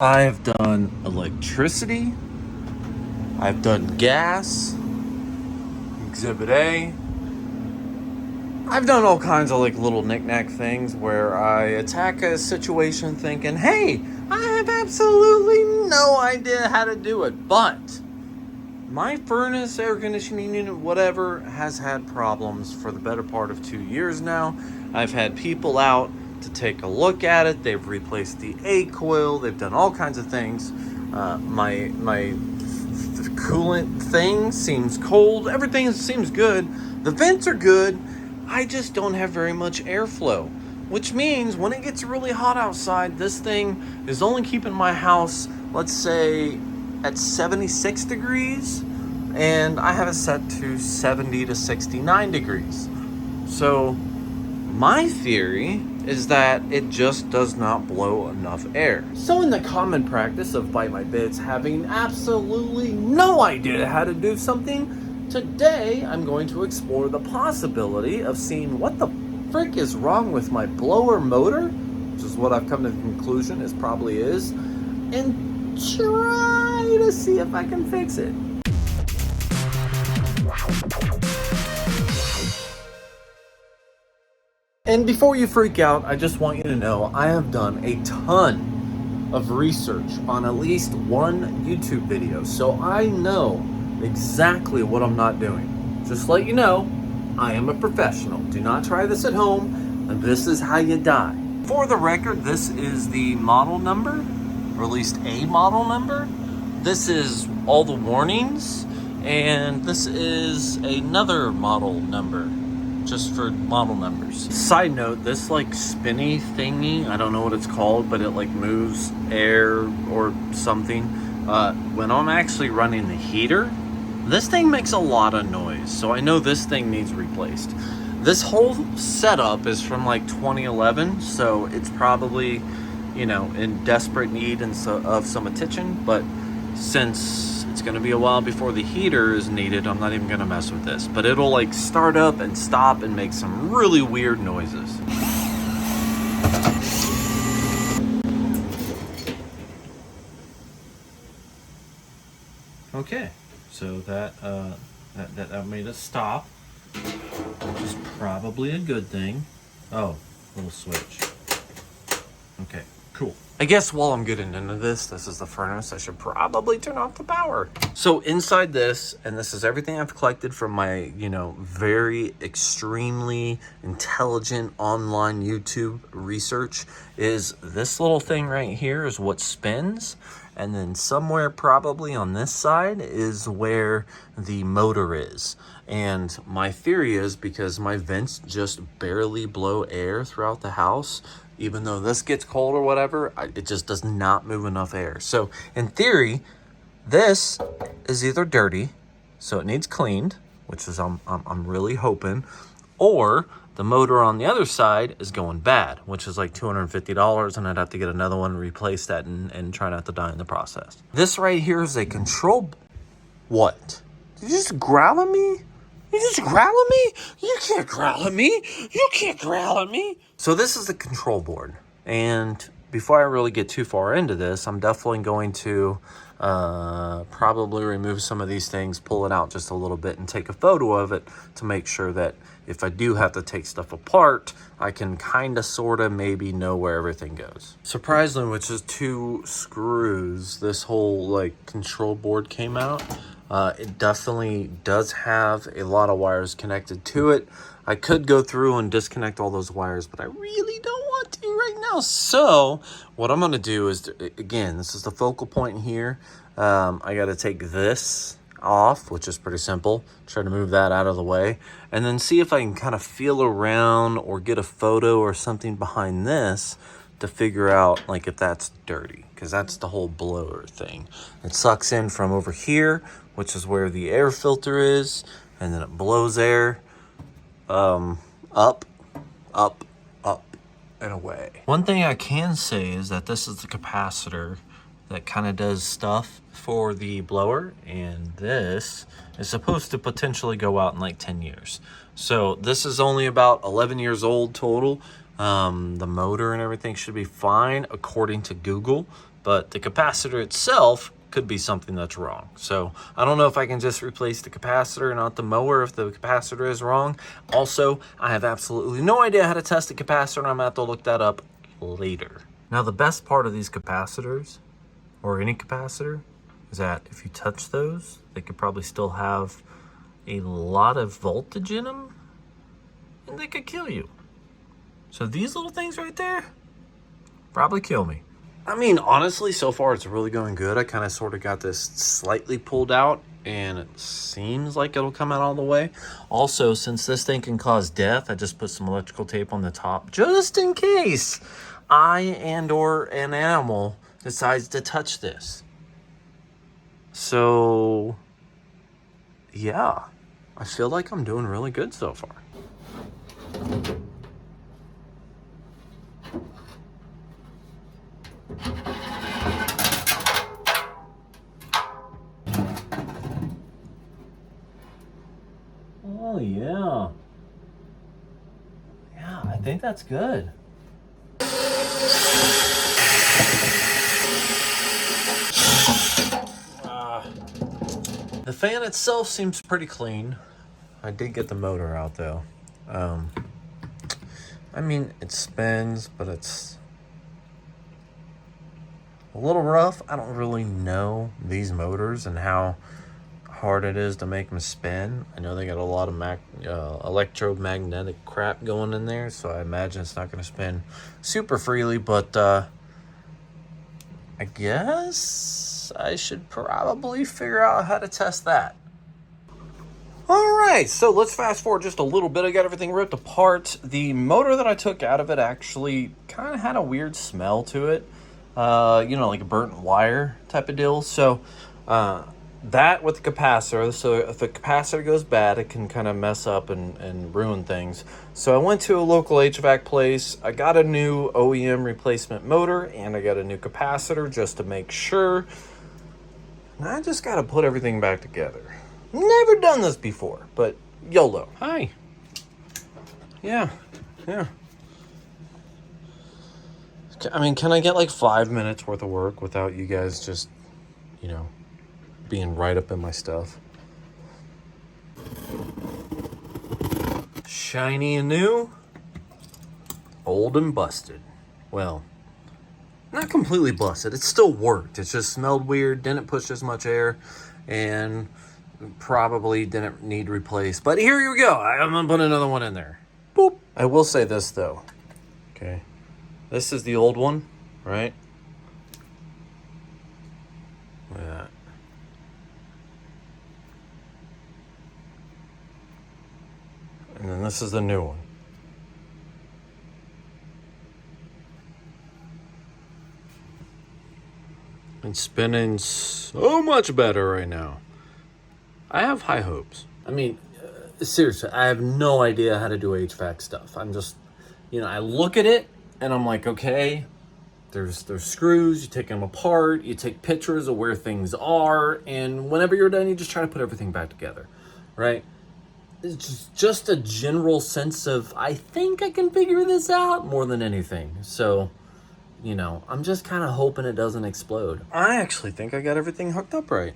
I've done electricity, I've done gas, exhibit A. I've done all kinds of little knick-knack things where I attack a situation thinking, hey, I have absolutely no idea how to do it, but my furnace, air conditioning unit, whatever, has had problems for the better part of 2 years now. I've had people out to take a look at it. They've replaced the A coil. They've done all kinds of things. My coolant thing seems cold. Everything seems good. The vents are good. I just don't have very much airflow, which means when it gets really hot outside, this thing is only keeping my house, let's say, at 76 degrees, and I have it set to 70 to 69 degrees. So my theory is that it just does not blow enough air. So in the common practice of Byte My Bits having absolutely no idea how to do something, today I'm going to explore the possibility of seeing what the frick is wrong with my blower motor, which is what I've come to the conclusion it probably is, and try to see if I can fix it. And before you freak out, I just want you to know I have done a ton of research on at least one YouTube video, so I know exactly what I'm not doing. Just to let you know, I am a professional. Do not try this at home, and this is how you die. For the record, this is the model number, or at least a model number. This is all the warnings, and this is another model number, just for model numbers. Side note, this spinny thingy, I don't know what it's called, but it moves air or something. When I'm actually running the heater, this thing makes a lot of noise, so I know this thing needs replaced. This whole setup is from 2011, so it's probably, in desperate need of some attention, but since it's going to be a while before the heater is needed, I'm not even going to mess with this. But it'll start up and stop and make some really weird noises. Okay, so that made it stop, which is probably a good thing. Oh, little switch. Okay, cool. I guess while I'm getting into this is the furnace. I should probably turn off the power. So inside this, and this is everything I've collected from my, very extremely intelligent online YouTube research, is this little thing right here is what spins. And then somewhere probably on this side is where the motor is. And my theory is because my vents just barely blow air throughout the house, even though this gets cold or whatever, it just does not move enough air. So in theory, this is either dirty, so it needs cleaned, which is I'm really hoping, or the motor on the other side is going bad, which is $250, and I'd have to get another one, replace that, and try not to die in the process. This right here is a control. What? Did you just growl at me? You just growl at me? You can't growl at me. You can't growl at me. So this is the control board. And before I really get too far into this, I'm definitely going to probably remove some of these things, pull it out just a little bit, and take a photo of it to make sure that if I do have to take stuff apart, I can kind of sort of maybe know where everything goes. Surprisingly, with just 2 screws, this whole control board came out. It definitely does have a lot of wires connected to it. I could go through and disconnect all those wires, but I really don't want to right now. So what I'm going to do is, again, this is the focal point here. I got to take this off, which is pretty simple. Try to move that out of the way, and then see if I can kind of feel around or get a photo or something behind this to figure out if that's dirty, because that's the whole blower thing. It sucks in from over here, which is where the air filter is, and then it blows air up, up, up, and away. One thing I can say is that this is the capacitor that kind of does stuff for the blower, and this is supposed to potentially go out in 10 years. So this is only about 11 years old total. The motor and everything should be fine according to Google, but the capacitor itself could be something that's wrong. So I don't know if I can just replace the capacitor, not the mower, if the capacitor is wrong. Also, I have absolutely no idea how to test the capacitor, and I'm gonna have to look that up later. Now, the best part of these capacitors, or any capacitor, is that if you touch those, they could probably still have a lot of voltage in them, and they could kill you. So these little things right there probably kill me. I mean, honestly, so far it's really going good. I kind of sort of got this slightly pulled out, and it seems like it'll come out all the way. Also, since this thing can cause death, I just put some electrical tape on the top just in case or an animal decides to touch this. So, yeah, I feel like I'm doing really good so far. Oh, yeah. Yeah, I think that's good. The fan itself seems pretty clean. I did get the motor out though. I mean, it spins, but it's a little rough. I don't really know these motors and how hard it is to make them spin. I know they got a lot of electromagnetic crap going in there, so I imagine it's not going to spin super freely, but I guess I should probably figure out how to test that. All right, so let's fast forward just a little bit. I got everything ripped apart. The motor that I took out of it actually kind of had a weird smell to it. You know, like a burnt wire type of deal. So that with the capacitor, so if the capacitor goes bad, it can kind of mess up and ruin things. So I went to a local HVAC place. I got a new OEM replacement motor, and I got a new capacitor just to make sure. And I just got to put everything back together. Never done this before, but YOLO. Hi. Yeah. I mean, can I get like 5 minutes worth of work without you guys just, you know, being right up in my stuff? Shiny and new, old and busted. Well, not completely busted. It still worked. It just smelled weird, didn't push as much air, and probably didn't need replaced. But here you go. I'm gonna put another one in there. Boop. I will say this though. Okay. This is the old one, right? Look at that. And then this is the new one. And spinning so much better right now. I have high hopes. I mean, seriously, I have no idea how to do HVAC stuff. I'm just, you know, I look at it and I'm like, okay, there's screws, you take them apart, you take pictures of where things are, and whenever you're done, you just try to put everything back together, right? It's just a general sense of, I think I can figure this out more than anything. So, you know, I'm just kind of hoping it doesn't explode. I actually think I got everything hooked up right.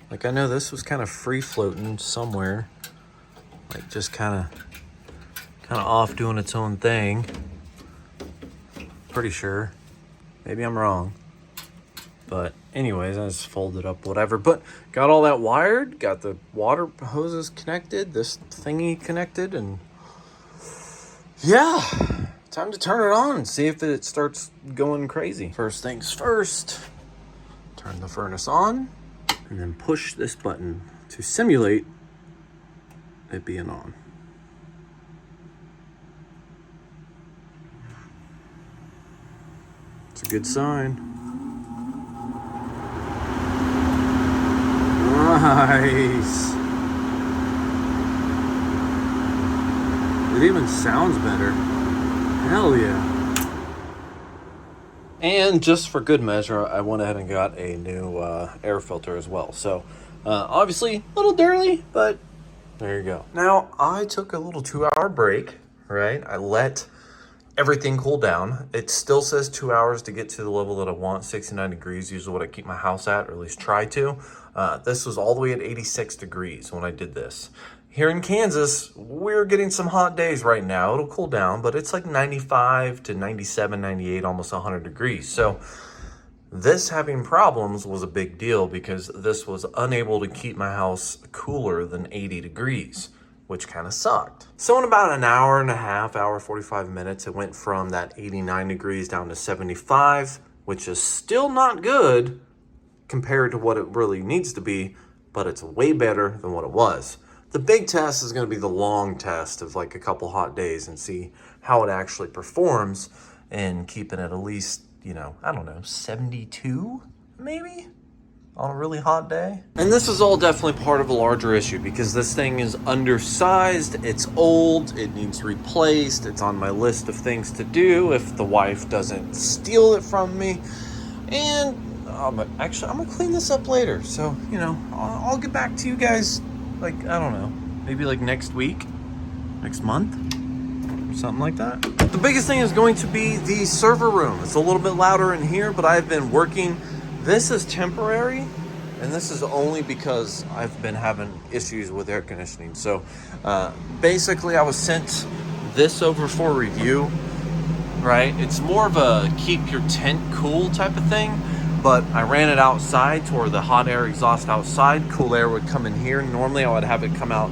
Like, I know this was kind of free floating somewhere, like just kind of off doing its own thing. Pretty sure. Maybe I'm wrong. But anyways, I just folded up whatever. But got all that wired, got the water hoses connected, this thingy connected, and yeah, time to turn it on and see if it starts going crazy. First things first, turn the furnace on, and then push this button to simulate it being on. It's a good sign. Nice. It even sounds better. Hell yeah. And just for good measure, I went ahead and got a new air filter as well. So obviously a little dirty, but there you go. Now I took a little 2-hour break, right? I let everything cooled down. It still says 2 hours to get to the level that I want, 69 degrees, usually what I keep my house at, or at least try to. This was all the way at 86 degrees when I did this. Here in Kansas, we're getting some hot days right now. It'll cool down, but it's like 95 to 97, 98, almost 100 degrees. So this having problems was a big deal because this was unable to keep my house cooler than 80 degrees, which kind of sucked. So in about an hour and a half, hour 45 minutes, it went from that 89 degrees down to 75, which is still not good compared to what it really needs to be, but it's way better than what it was. The big test is going to be the long test of like a couple hot days and see how it actually performs and keeping it at least, you know, I don't know, 72 maybe on a really hot day. And this is all definitely part of a larger issue because this thing is undersized, it's old, it needs replaced, it's on my list of things to do if the wife doesn't steal it from me. And actually, I'm gonna clean this up later. So, you know, I'll get back to you guys, like, I don't know, maybe like next week, next month, or something like that. The biggest thing is going to be the server room. It's a little bit louder in here, but I've been working. This is temporary, and this is only because I've been having issues with air conditioning. So basically, I was sent this over for review, right? It's more of a keep your tent cool type of thing. But I ran it outside to where the hot air exhaust outside, cool air would come in here. Normally I would have it come out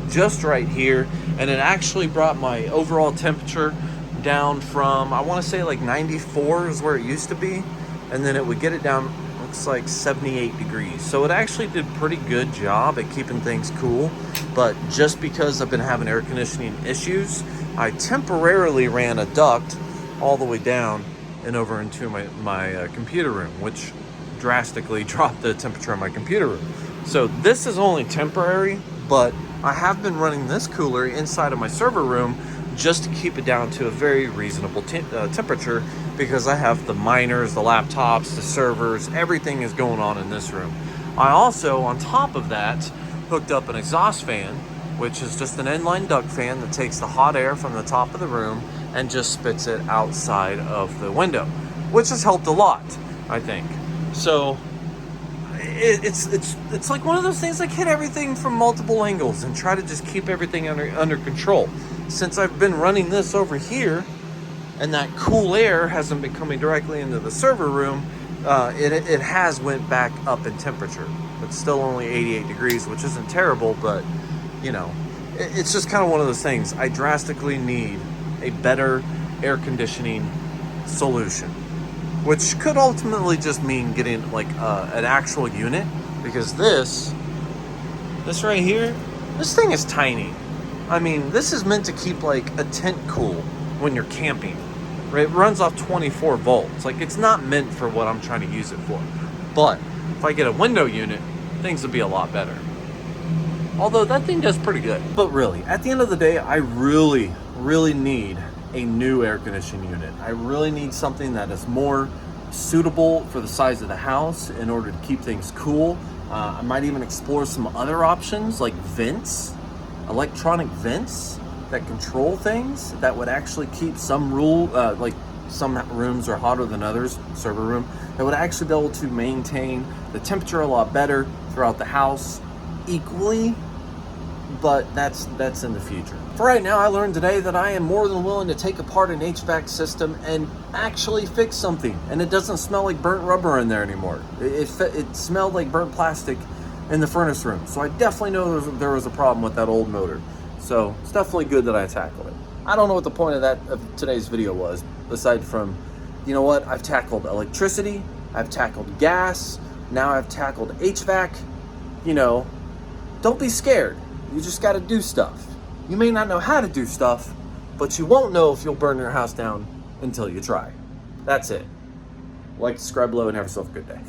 just right here. And it actually brought my overall temperature down from, I want to say like 94 is where it used to be. And then it would get it down, looks like 78 degrees. So it actually did a pretty good job at keeping things cool. But just because I've been having air conditioning issues, I temporarily ran a duct all the way down and over into my computer room, which drastically dropped the temperature of my computer room. So this is only temporary, but I have been running this cooler inside of my server room just to keep it down to a very reasonable temperature because I have the miners, the laptops, the servers, everything is going on in this room. I also, on top of that, hooked up an exhaust fan, which is just an inline duct fan that takes the hot air from the top of the room and just spits it outside of the window, which has helped a lot, I think. So it's like one of those things, like hit everything from multiple angles and try to just keep everything under control. Since I've been running this over here and that cool air hasn't been coming directly into the server room, it has went back up in temperature. It's still only 88 degrees, which isn't terrible, but you know, it's just kind of one of those things. I drastically need a better air conditioning solution, which could ultimately just mean getting like an actual unit, because this right here, this thing is tiny. I mean, this is meant to keep like a tent cool when you're camping, right? It runs off 24 volts. Like, it's not meant for what I'm trying to use it for. But if I get a window unit, things would be a lot better. Although that thing does pretty good. But really, at the end of the day, I really need a new air conditioning unit. I really need something that is more suitable for the size of the house in order to keep things cool. I might even explore some other options like vents, electronic vents that control things that would actually keep some like some rooms are hotter than others, server room, that would actually be able to maintain the temperature a lot better throughout the house equally, but that's in the future. For right now, I learned today that I am more than willing to take apart an HVAC system and actually fix something, and it doesn't smell like burnt rubber in there anymore. It smelled like burnt plastic in the furnace room, so I definitely know there was a problem with that old motor. So it's definitely good that I tackled it. I don't know what the point of today's video was, aside from, you know what, I've tackled electricity, I've tackled gas, now I've tackled HVAC. You know, don't be scared. You just got to do stuff. You may not know how to do stuff, but you won't know if you'll burn your house down until you try. That's it. Like, subscribe below, and have yourself a good day.